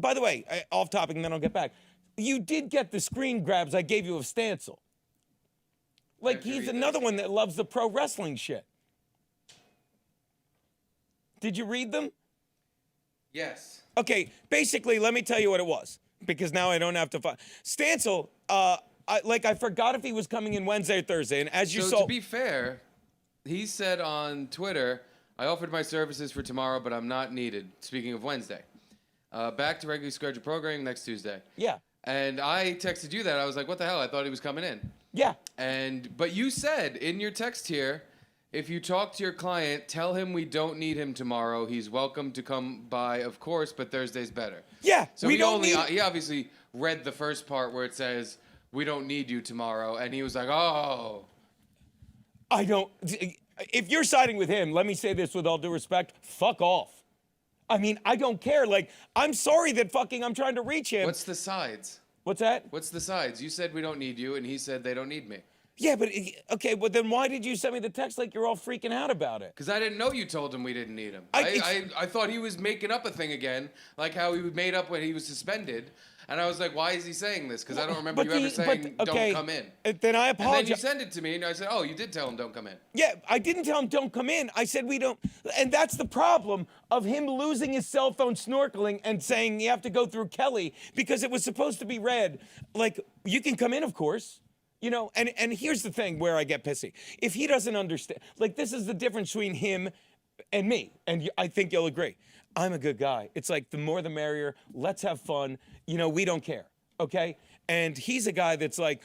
by the way, off topic, and then I'll get back. You did get the screen grabs I gave you of Stancil. Like, he's another one that loves the pro wrestling shit. Did you read them? Yes. Okay, basically, let me tell you what it was, because now I don't have to find. Stancil, I forgot if he was coming in Wednesday or Thursday, and as you saw. So to be fair, he said on Twitter, I offered my services for tomorrow, but I'm not needed. Speaking of Wednesday. Back to regularly scheduled programming next Tuesday. Yeah. And I texted you that. I was like, what the hell? I thought he was coming in. Yeah. But you said in your text here, if you talk to your client, tell him we don't need him tomorrow. He's welcome to come by, of course, but Thursday's better. Yeah. So he obviously read the first part where it says, we don't need you tomorrow. And he was like, oh. I don't. If you're siding with him, let me say this with all due respect, fuck off. I mean, I don't care. Like, I'm sorry that I'm trying to reach him. What's the sides? What's that? What's the sides? You said we don't need you, and he said they don't need me. Yeah, but, okay, well, then why did you send me the text like you're all freaking out about it? Because I didn't know you told him we didn't need him. I thought he was making up a thing again, like how he made up when he was suspended. And I was like, why is he saying this? Because I don't remember you ever saying, don't come in. Then I apologize. And then you send it to me, and I said, oh, you did tell him don't come in. Yeah, I didn't tell him don't come in. I said we don't. And that's the problem of him losing his cell phone snorkeling and saying you have to go through Kelly, because it was supposed to be read like, you can come in, of course. You know, and here's the thing where I get pissy. If he doesn't understand, like, this is the difference between him and me, and I think you'll agree. I'm a good guy. It's like, the more the merrier. Let's have fun. You know, we don't care, okay? And he's a guy that's like,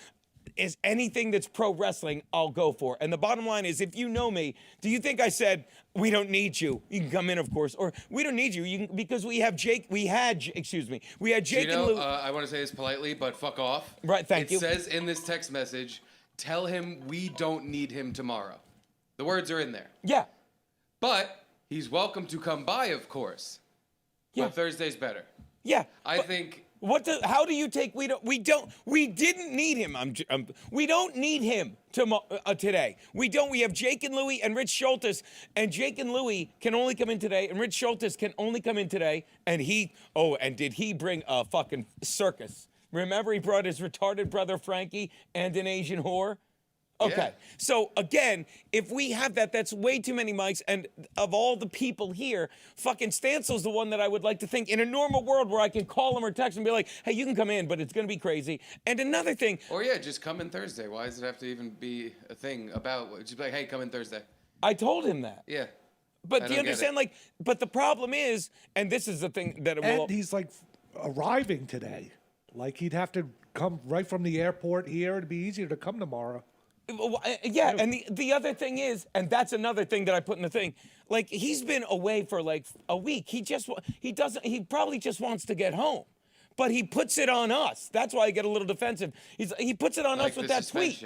is anything that's pro wrestling, I'll go for. And the bottom line is, if you know me, do you think I said, we don't need you? You can come in, of course. Or, we don't need you, because we had Jake Gino, and Lou. I want to say this politely, but fuck off. Right, thank you. It says in this text message, tell him we don't need him tomorrow. The words are in there. Yeah. But he's welcome to come by, of course. Yeah. But Thursday's better. Yeah. I think... How do you take, we didn't need him. We don't need him today. We have Jake and Louie and Rich Schultes, and Jake and Louie can only come in today, and Rich Schultes can only come in today, and did he bring a fucking circus? Remember, he brought his retarded brother Frankie and an Asian whore? Okay, yeah. So again, if we have that's way too many mics, and of all the people here, fucking Stancil's the one that I would like to think in a normal world where I can call him or text him and be like, hey, you can come in, but it's gonna be crazy. And another thing. Or yeah, just come in Thursday. Why does it have to even be a thing about, just be like, hey, come in Thursday. I told him that. Yeah. But do you understand, like, but the problem is, and this is the thing that and he's like arriving today. Like, he'd have to come right from the airport here. It'd be easier to come tomorrow. Yeah, and the other thing is, and that's another thing that I put in the thing, like, he's been away for like a week. He probably just wants to get home, but he puts it on us. That's why I get a little defensive. He puts it on us with that tweet.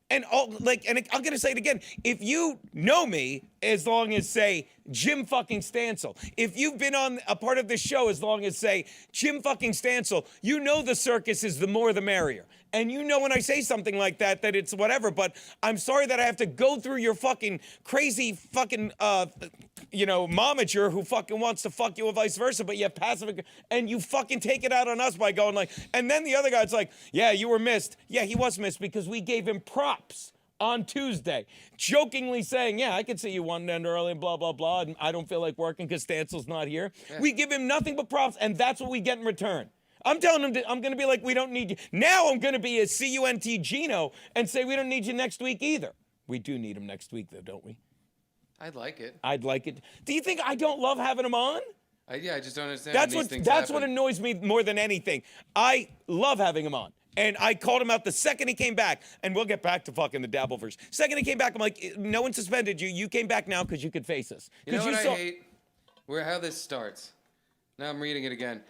And I'm gonna say it again. If you know me, as long as say Jim fucking Stancil. If you've been on a part of this show as long as say Jim fucking Stancil, you know the circus is the more the merrier. And you know when I say something like that it's whatever. But I'm sorry that I have to go through your fucking crazy fucking momager who fucking wants to fuck you or vice versa. But you have passive, and you fucking take it out on us by going like. And then the other guy's like, yeah, you were missed. Yeah, he was missed because we gave him props on Tuesday, jokingly saying, yeah, I could see you one end early and blah, blah, blah, and I don't feel like working because Stancil's not here. Yeah. We give him nothing but props, and that's what we get in return. I'm telling him I'm going to be like, we don't need you. Now I'm going to be a CUNT Gino and say we don't need you next week either. We do need him next week, though, don't we? I'd like it. I'd like it. Do you think I don't love having him on? Yeah, I just don't understand. That's what annoys me more than anything. I love having him on. And I called him out the second he came back, and we'll get back to fucking the Dabbleverse. Second he came back, I'm like, no one suspended you. You came back now because you could face us. You know what I hate? How this starts. Now I'm reading it again.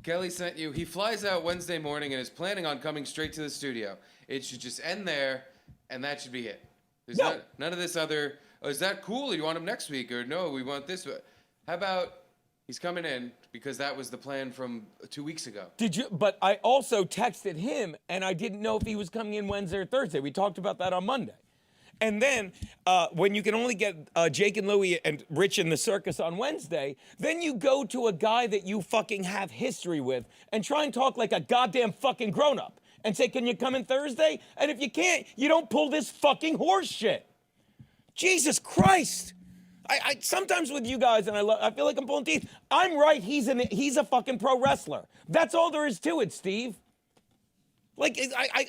Kelly sent you, he flies out Wednesday morning and is planning on coming straight to the studio. It should just end there, and that should be it. There's none of this other, oh, is that cool? Or you want him next week? Or no, we want this. How about he's coming in because that was the plan from 2 weeks ago. But I also texted him, and I didn't know if he was coming in Wednesday or Thursday. We talked about that on Monday. And then when you can only get Jake and Louie and Rich in the circus on Wednesday, then you go to a guy that you fucking have history with and try and talk like a goddamn fucking grown-up and say, can you come in Thursday? And if you can't, you don't pull this fucking horse shit. Jesus Christ. I sometimes with you guys, and I feel like I'm pulling teeth. I'm right. He's a fucking pro wrestler. That's all there is to it, Steve. Like I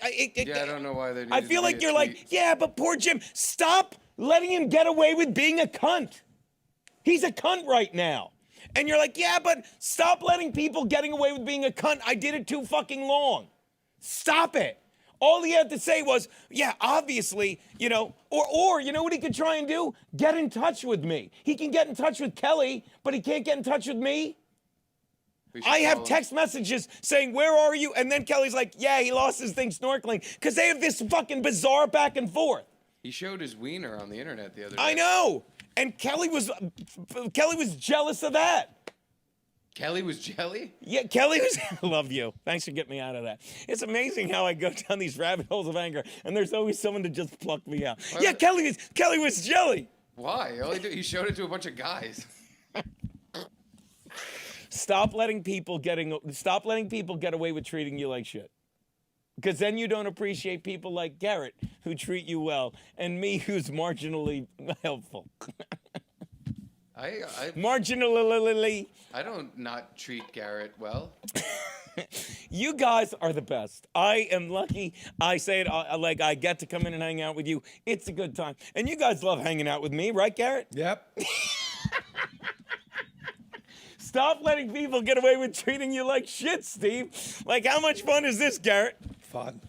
don't know why they. I feel like you're like, yeah, but poor Jim. Stop letting him get away with being a cunt. He's a cunt right now, and you're like, yeah, but stop letting people getting away with being a cunt. I did it too fucking long. Stop it. All he had to say was, yeah, obviously, you know, or you know what he could try and do? Get in touch with me. He can get in touch with Kelly, but he can't get in touch with me. I have text messages saying, where are you? And then Kelly's like, yeah, he lost his thing snorkeling. Because they have this fucking bizarre back and forth. He showed his wiener on the internet the other day. I know. And Kelly was jealous of that. Kelly was jelly? Yeah, Kelly was. I love you. Thanks for getting me out of that. It's amazing how I go down these rabbit holes of anger, and there's always someone to just pluck me out. Yeah, Kelly was jelly. Why? He showed it to a bunch of guys. Stop letting people get away with treating you like shit. Because then you don't appreciate people like Garrett who treat you well, and me who's marginally helpful. Marginally. I don't not treat Garrett well. You guys are the best. I am lucky. I say it like I get to come in and hang out with you. It's a good time. And you guys love hanging out with me, right, Garrett? Yep. Stop letting people get away with treating you like shit, Steve. Like, how much fun is this, Garrett? Fun.